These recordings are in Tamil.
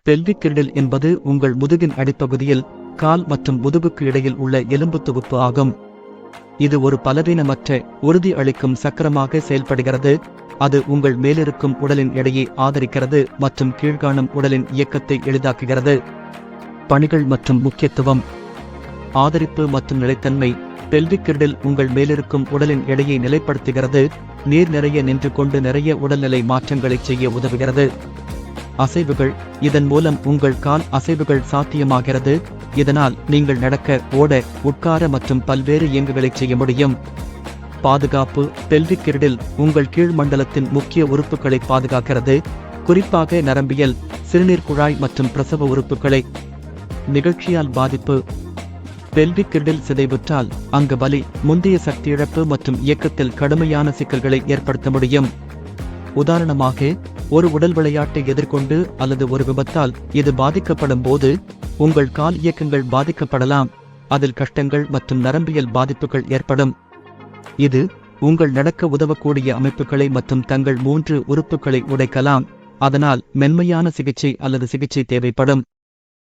பெல்விக் கிரிடில் என்பது உங்கள் முதுகின் அடிப்பகுதியில் கால் மற்றும் முதுகுக்கு இடையில் உள்ள எலும்பு தொகுப்பு ஆகும். இது ஒரு பலவீனமற்ற, உறுதி அளிக்கும் சக்கரமாக செயல்படுகிறது. அது உங்கள் மேலிருக்கும் உடலின் எடையை ஆதரிக்கிறது மற்றும் கீழ்காணும் உடலின் இயக்கத்தை எளிதாக்குகிறது. பணிகள் மற்றும் முக்கியத்துவம். ஆதரிப்பு மற்றும் நிலைத்தன்மை. பெல்விக் கிரிடில் உங்கள் மேலிருக்கும் உடலின் எடையை நிலைப்படுத்துகிறது. நீர் நிறைய நின்று கொண்டு நிறைய உடல்நிலை மாற்றங்களை செய்ய உதவுகிறது. அசைவுகள். இதன் மூலம் உங்கள் கால் அசைவுகள் சாத்தியமாகிறது. இதனால் நீங்கள் நடக்க, ஓட, உட்கார மற்றும் பல்வேறு இயங்குகளை செய்ய முடியும். பாதுகாப்பு. பெல்விக் கிரிடில் உங்கள் கீழ் மண்டலத்தின் முக்கிய உறுப்புகளை பாதுகாக்கிறது, குறிப்பாக நரம்பியல், சிறுநீர் குழாய் மற்றும் பிரசவ உறுப்புகளை. நிகழ்ச்சியால் பாதிப்பு. பெல்விக் கிரிடில் சிதைவுற்றால் அங்கு வலி, முந்தைய சக்தி இழப்பு மற்றும் இயக்கத்தில் கடுமையான சிக்கல்களை ஏற்படுத்த முடியும். உதாரணமாக, ஒரு உடல் விளையாட்டை எதிர்கொண்டு அல்லது ஒரு விபத்தால் இது பாதிக்கப்படும் போது உங்கள் கால் இயக்கங்கள் பாதிக்கப்படலாம். அதில் கஷ்டங்கள் மற்றும் நரம்பியல் பாதிப்புகள் ஏற்படும். இது உங்கள் நடக்க உதவக்கூடிய அமைப்புகளை மற்றும் தங்கள் 3 உறுப்புகளை உடைக்கலாம். அதனால் மென்மையான சிகிச்சை அல்லது சிகிச்சை தேவைப்படும்.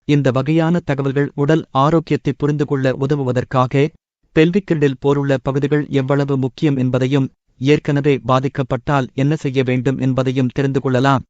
இந்த வகையான தகவல்கள் உடல் ஆரோக்கியத்தை புரிந்து கொள்ள உதவுவதற்காக பெல்விக் கிரிடில் போலுள்ள பகுதிகள் எவ்வளவு முக்கியம் என்பதையும், ஏற்கனவே பாதிக்கப்பட்டால் என்ன செய்ய வேண்டும் என்பதையும் தெரிந்து கொள்ளலாம்.